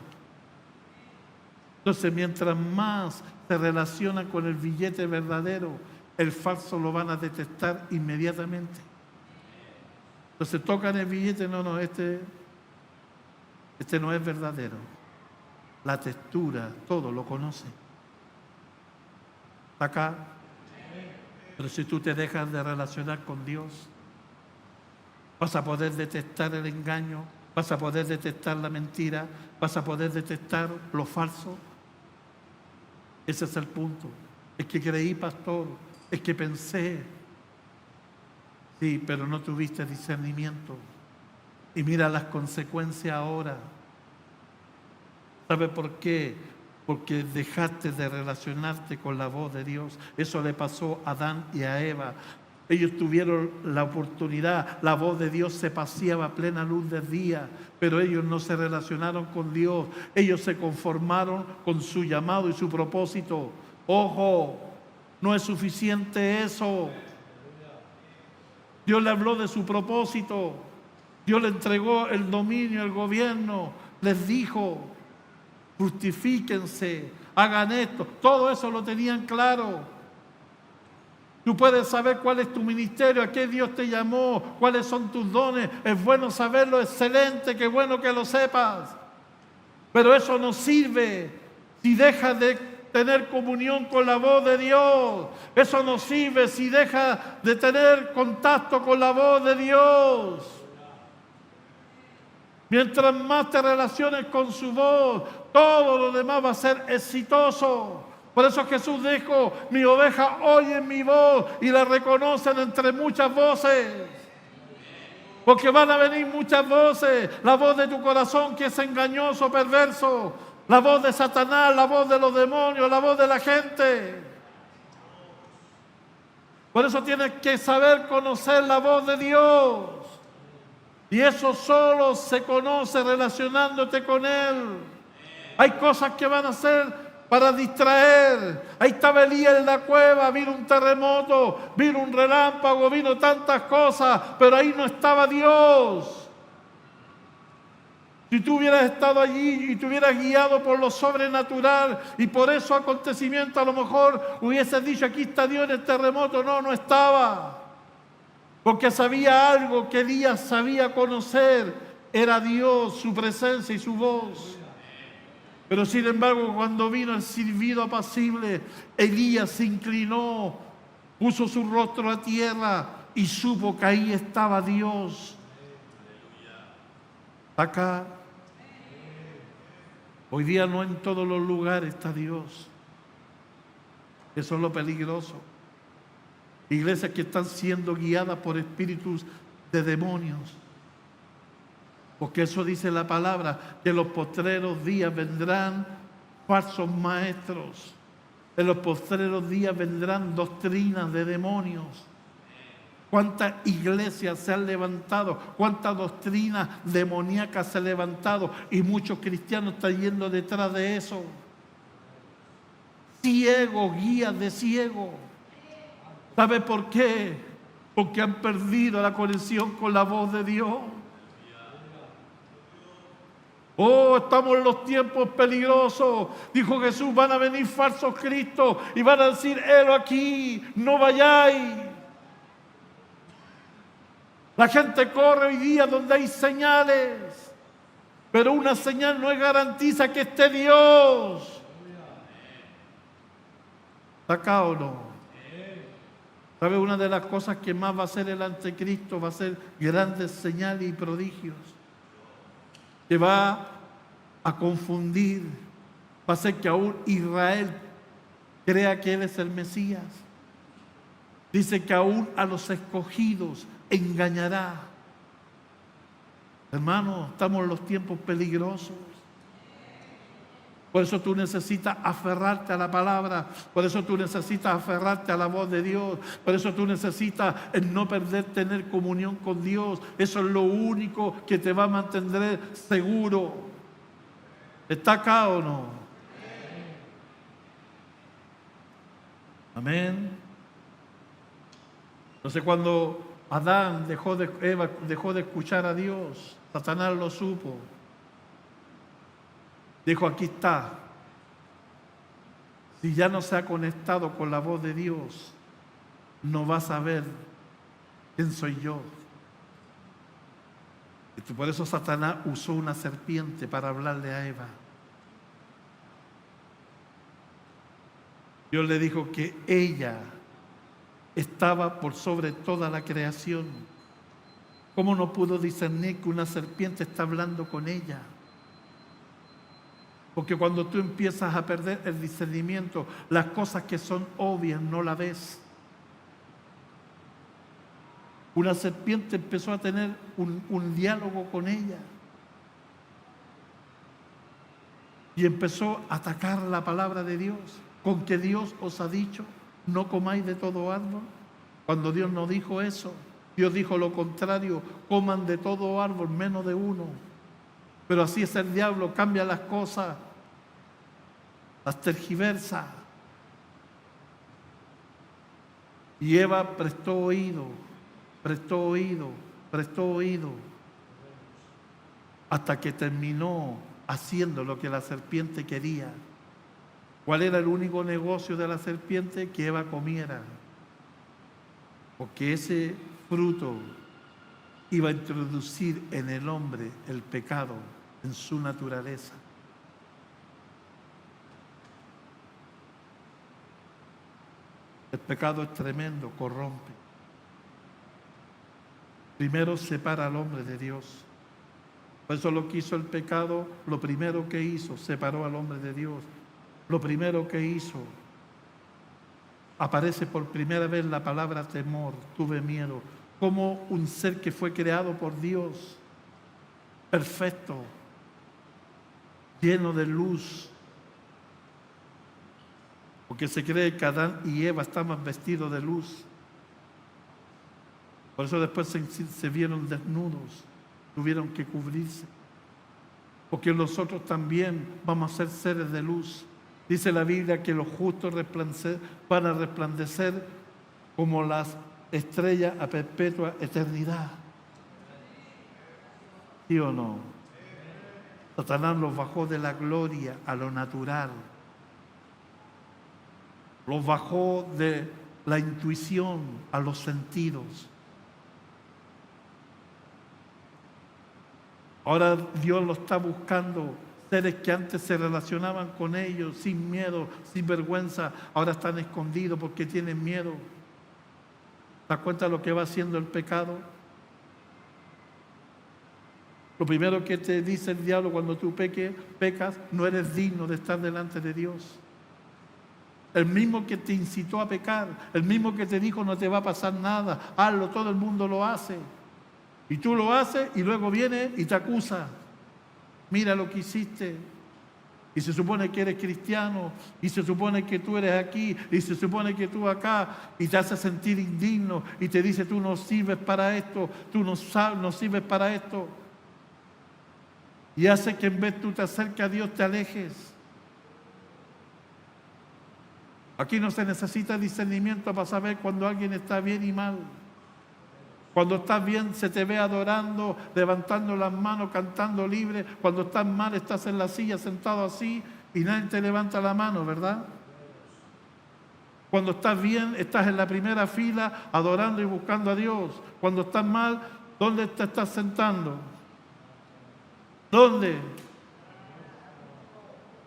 Entonces, mientras más se relacionan con el billete verdadero, el falso lo van a detectar inmediatamente. Entonces tocan el billete, este no es verdadero. La textura, todo lo conoce. Está acá. Pero si tú te dejas de relacionar con Dios, vas a poder detectar el engaño, vas a poder detectar la mentira, vas a poder detectar lo falso. Ese es el punto. Es que creí, pastor, es que pensé. Sí, pero no tuviste discernimiento. Y mira las consecuencias ahora. ¿Sabe por qué? Porque dejaste de relacionarte con la voz de Dios. Eso le pasó a Adán y a Eva. Ellos tuvieron la oportunidad, la voz de Dios se paseaba a plena luz del día, pero ellos no se relacionaron con Dios. Ellos se conformaron con su llamado y su propósito. Ojo, no es suficiente eso. Dios le habló de su propósito. Dios le entregó el dominio, el gobierno. Les dijo, fructifíquense, hagan esto. Todo eso lo tenían claro. Tú puedes saber cuál es tu ministerio, a qué Dios te llamó, cuáles son tus dones. Es bueno saberlo, excelente, qué bueno que lo sepas. Pero eso no sirve si dejas de tener comunión con la voz de Dios. Eso no sirve si dejas de tener contacto con la voz de Dios. Mientras más te relaciones con su voz, todo lo demás va a ser exitoso. Por eso Jesús dijo, mi oveja oye mi voz y la reconocen entre muchas voces. Porque van a venir muchas voces. La voz de tu corazón que es engañoso, perverso. la voz de Satanás, la voz de los demonios, la voz de la gente. Por eso tienes que saber conocer la voz de Dios. Y eso solo se conoce relacionándote con Él. Hay cosas que van a hacer para distraer. Ahí estaba Elías en la cueva, vino un terremoto, vino un relámpago, vino tantas cosas, pero ahí no estaba Dios. Si tú hubieras estado allí y te hubieras guiado por lo sobrenatural y por esos acontecimientos, a lo mejor hubieses dicho, aquí está Dios en el terremoto. No, no estaba. Porque sabía algo que Elías sabía conocer, era Dios, su presencia y su voz. Pero sin embargo, cuando vino el silbido apacible, Elías se inclinó, puso su rostro a tierra y supo que ahí estaba Dios. Acá, hoy día no en todos los lugares está Dios. Eso es lo peligroso. Iglesias que están siendo guiadas por espíritus de demonios. Porque eso dice la palabra, que en los postreros días vendrán falsos maestros. En los postreros días vendrán doctrinas de demonios. ¿Cuántas iglesias se han levantado? ¿Cuántas doctrinas demoníacas se han levantado? Y muchos cristianos están yendo detrás de eso. Ciegos, guías de ciegos. ¿Sabe por qué? Porque han perdido la conexión con la voz de Dios. Oh, estamos en los tiempos peligrosos. Dijo Jesús, van a venir falsos cristos y van a decir, helo aquí, no vayáis. La gente corre hoy día donde hay señales, pero una señal no garantiza que esté Dios. ¿Está acá o no? ¿Sabe? Una de las cosas que más va a hacer el anticristo va a ser grandes señales y prodigios. Que va a confundir, va a hacer que aún Israel crea que Él es el Mesías. Dice que aún a los escogidos engañará. Hermano, estamos en los tiempos peligrosos. Por eso tú necesitas aferrarte a la palabra. Por eso tú necesitas aferrarte a la voz de Dios. Por eso tú necesitas no perder, tener comunión con Dios. Eso es lo único que te va a mantener seguro. ¿Está acá o no? Amén. Entonces cuando Eva dejó de escuchar a Dios, Satanás lo supo. Dijo, aquí está. Si ya no se ha conectado con la voz de Dios, no va a saber quién soy yo. Y por eso Satanás usó una serpiente para hablarle a Eva. Dios le dijo que ella estaba por sobre toda la creación. ¿Cómo no pudo discernir que una serpiente está hablando con ella? Porque cuando tú empiezas a perder el discernimiento, las cosas que son obvias no las ves. Una serpiente empezó a tener un diálogo con ella. Y empezó a atacar la palabra de Dios. Con que Dios os ha dicho, no comáis de todo árbol. Cuando Dios no dijo eso, Dios dijo lo contrario, coman de todo árbol menos de uno. Pero así es el diablo, cambia las cosas, las tergiversa. Y Eva prestó oído, hasta que terminó haciendo lo que la serpiente quería. ¿Cuál era el único negocio de la serpiente? Que Eva comiera. Porque ese fruto iba a introducir en el hombre el pecado en su naturaleza. El pecado es tremendo, corrompe. Primero separa al hombre de Dios. Por eso lo que hizo el pecado, lo primero que hizo, separó al hombre de Dios. Lo primero que hizo, aparece por primera vez la palabra temor, tuve miedo. Como un ser que fue creado por Dios, perfecto, lleno de luz, porque se cree que Adán y Eva estaban vestidos de luz. Por eso después se vieron desnudos, tuvieron que cubrirse. Porque nosotros también vamos a ser seres de luz. Dice la Biblia que los justos van a resplandecer como las estrellas a perpetua eternidad. ¿Sí o no? Satanás los bajó de la gloria a lo natural. Los bajó de la intuición a los sentidos. Ahora Dios lo está buscando. Seres que antes se relacionaban con ellos sin miedo, sin vergüenza, ahora están escondidos porque tienen miedo. ¿Te das cuenta de lo que va haciendo el pecado? Lo primero que te dice el diablo cuando tú pecas, no eres digno de estar delante de Dios. El mismo que te incitó a pecar, el mismo que te dijo no te va a pasar nada, hazlo, todo el mundo lo hace. Y tú lo haces y luego viene y te acusa. Mira lo que hiciste. Y se supone que eres cristiano, y se supone que tú eres aquí, y se supone que tú acá, y te hace sentir indigno, y te dice tú no sirves para esto, tú no sirves para esto. Y hace que en vez tú te acerques a Dios te alejes. Aquí no se necesita discernimiento para saber cuando alguien está bien y mal. Cuando estás bien se te ve adorando, levantando las manos, cantando libre. Cuando estás mal estás en la silla sentado así y nadie te levanta la mano, ¿verdad? Cuando estás bien estás en la primera fila adorando y buscando a Dios. Cuando estás mal, ¿dónde te estás sentando? ¿Dónde?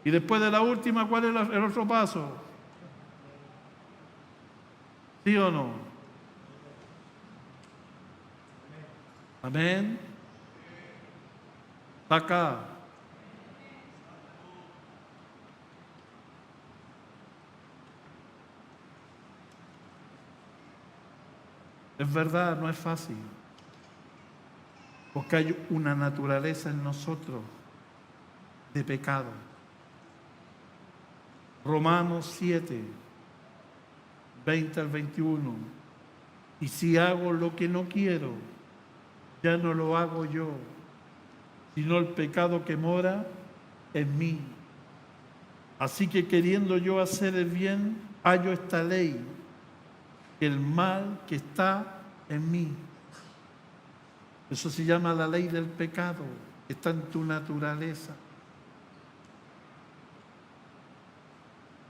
Y después de la última, ¿cuál es el otro paso? ¿Sí o no? Amén. Está acá. Es verdad, no es fácil. Porque hay una naturaleza en nosotros de pecado. Romanos 7, 20 al 21. Y si hago lo que no quiero, ya no lo hago yo, sino el pecado que mora en mí. Así que queriendo yo hacer el bien, hallo esta ley, el mal que está en mí. Eso se llama la ley del pecado, que está en tu naturaleza.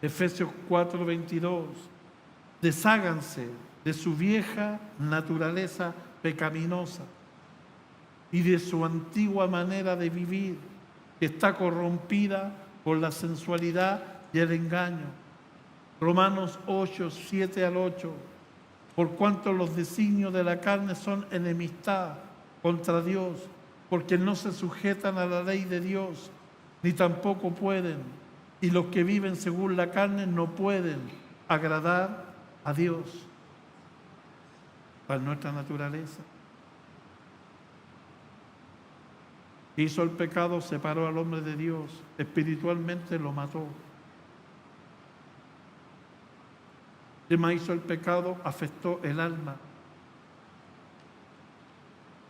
Efesios 4:22. Desháganse de su vieja naturaleza pecaminosa y de su antigua manera de vivir, que está corrompida por la sensualidad y el engaño. Romanos 8, 7 al 8. Por cuanto los designios de la carne son enemistad contra Dios, porque no se sujetan a la ley de Dios, ni tampoco pueden. Y los que viven según la carne no pueden agradar a Dios. Para nuestra naturaleza. Hizo el pecado, separó al hombre de Dios, espiritualmente lo mató. ¿Qué más hizo el pecado? Afectó el alma.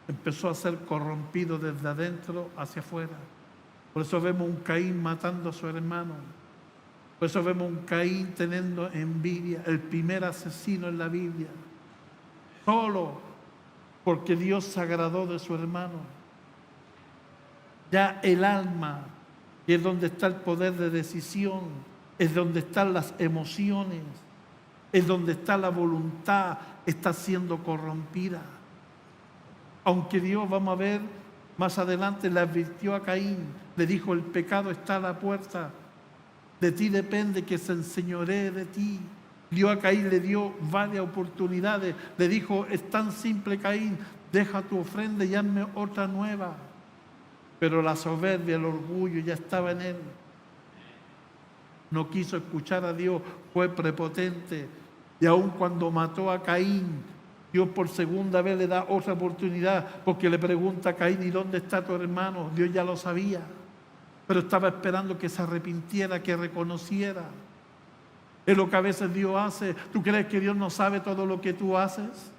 Empezó a ser corrompido desde adentro hacia afuera. Por eso vemos un Caín matando a su hermano. Por eso vemos un Caín teniendo envidia, el primer asesino en la Biblia. Solo porque Dios se agradó de su hermano. Ya el alma, que es donde está el poder de decisión, es donde están las emociones, es donde está la voluntad, está siendo corrompida. Aunque Dios, vamos a ver, más adelante le advirtió a Caín, le dijo, el pecado está a la puerta, de ti depende que se enseñoree de ti. Dios a Caín le dio varias oportunidades, le dijo, es tan simple Caín, deja tu ofrenda y hazme otra nueva. Pero la soberbia, el orgullo ya estaba en él. No quiso escuchar a Dios, fue prepotente. Y aun cuando mató a Caín, Dios por segunda vez le da otra oportunidad, porque le pregunta a Caín, ¿y dónde está tu hermano? Dios ya lo sabía. pero estaba esperando que se arrepintiera, que reconociera. Es lo que a veces Dios hace. ¿Tú crees que Dios no sabe todo lo que tú haces?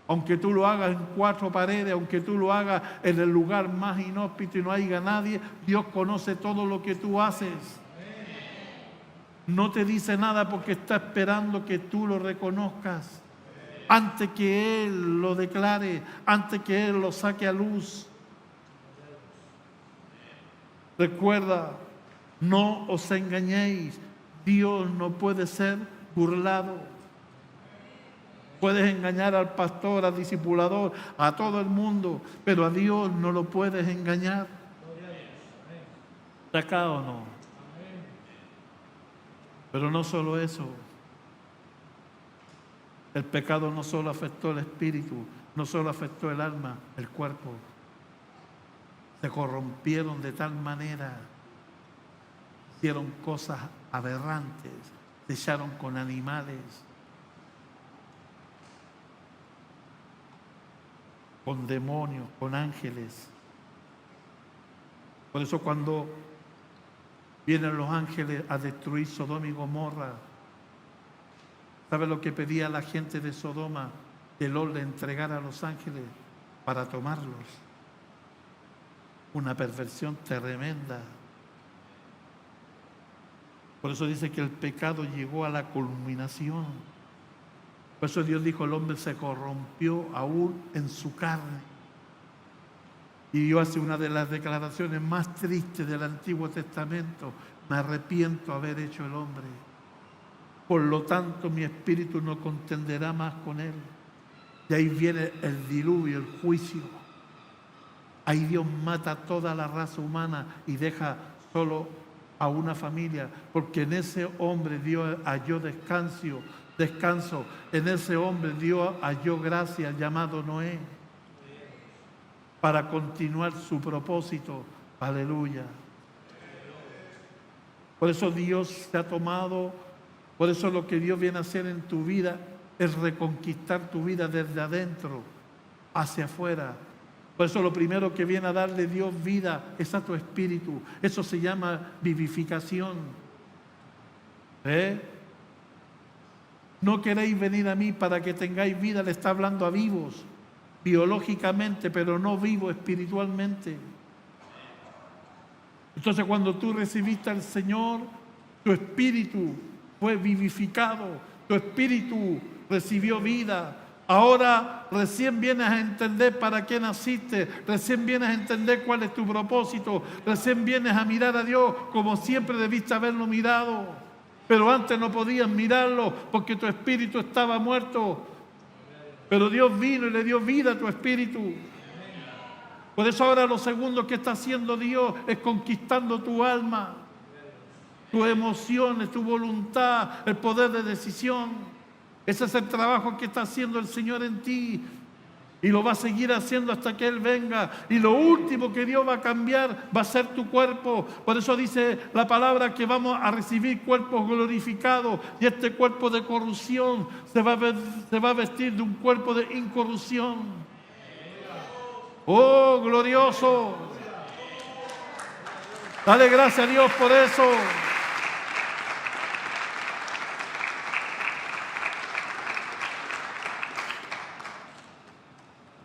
Aunque tú lo hagas en 4 paredes, aunque tú lo hagas en el lugar más inhóspito y no haya nadie, Dios conoce todo lo que tú haces. No te dice nada porque está esperando que tú lo reconozcas. Antes que Él lo declare, antes que Él lo saque a luz. Recuerda, no os engañéis. Dios no puede ser burlado. Puedes engañar al pastor, al discipulador, a todo el mundo, pero a Dios no lo puedes engañar. ¿Está acá o no? Pero no solo eso. El pecado no solo afectó el espíritu, no solo afectó el alma, el cuerpo. Se corrompieron de tal manera, hicieron cosas aberrantes, se echaron con animales, con demonios, con ángeles. Por eso cuando vienen los ángeles a destruir Sodoma y Gomorra, ¿sabe lo que pedía la gente de Sodoma? Que Lot le entregara a los ángeles para tomarlos. Una perversión tremenda. Por eso dice que el pecado llegó a la culminación. Por eso Dios dijo, el hombre se corrompió aún en su carne. Y Dios hace una de las declaraciones más tristes del Antiguo Testamento: me arrepiento de haber hecho el hombre. Por lo tanto, mi espíritu no contenderá más con él. Y ahí viene el diluvio, el juicio. Ahí Dios mata a toda la raza humana y deja solo a una familia, porque en ese hombre Dios halló descanso. En ese hombre Dios halló gracia, llamado Noé, para continuar su propósito. Aleluya. Por eso Dios se ha tomado, por eso lo que Dios viene a hacer en tu vida es reconquistar tu vida desde adentro hacia afuera. Por eso lo primero que viene a darle Dios vida es a tu espíritu. Eso se llama vivificación. No queréis venir a mí para que tengáis vida, le está hablando a vivos, biológicamente, pero no vivos espiritualmente. Entonces cuando tú recibiste al Señor, tu espíritu fue vivificado, tu espíritu recibió vida. Ahora recién vienes a entender para qué naciste, recién vienes a entender cuál es tu propósito, recién vienes a mirar a Dios como siempre debiste haberlo mirado. Pero antes no podías mirarlo porque tu espíritu estaba muerto. Pero Dios vino y le dio vida a tu espíritu. Por eso ahora lo segundo que está haciendo Dios es conquistando tu alma, tus emociones, tu voluntad, el poder de decisión. Ese es el trabajo que está haciendo el Señor en ti. Y lo va a seguir haciendo hasta que Él venga. Y lo último que Dios va a cambiar va a ser tu cuerpo. Por eso dice la palabra que vamos a recibir cuerpos glorificados. Y este cuerpo de corrupción se va a vestir de un cuerpo de incorrupción. ¡Oh, glorioso! Dale gracias a Dios por eso.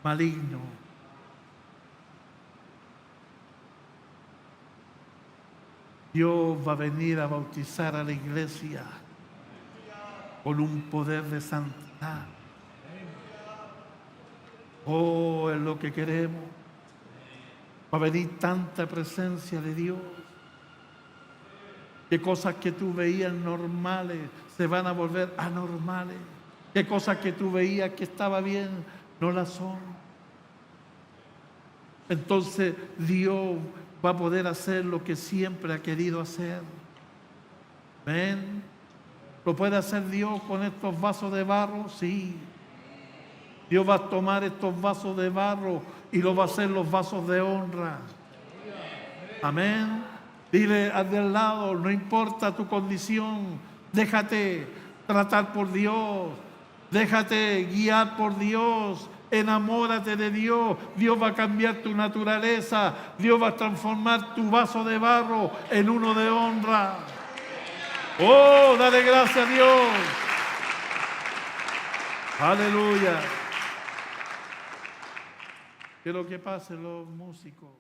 Maligno. Dios va a venir a bautizar a la iglesia con un poder de santidad. Oh, es lo que queremos. Va a venir tanta presencia de Dios que cosas que tú veías normales se van a volver anormales. Que cosas que tú veías que estaba bien no las son. Entonces Dios va a poder hacer lo que siempre ha querido hacer. ¿Ven? ¿Lo puede hacer Dios con estos vasos de barro? Sí. Dios va a tomar estos vasos de barro y lo va a hacer los vasos de honra. Amén. Dile al del lado, no importa tu condición, déjate tratar por Dios, déjate guiar por Dios. Enamórate de Dios. Dios va a cambiar tu naturaleza. Dios va a transformar tu vaso de barro en uno de honra. Oh, dale gracias a Dios. Aleluya. Quiero que pasen los músicos.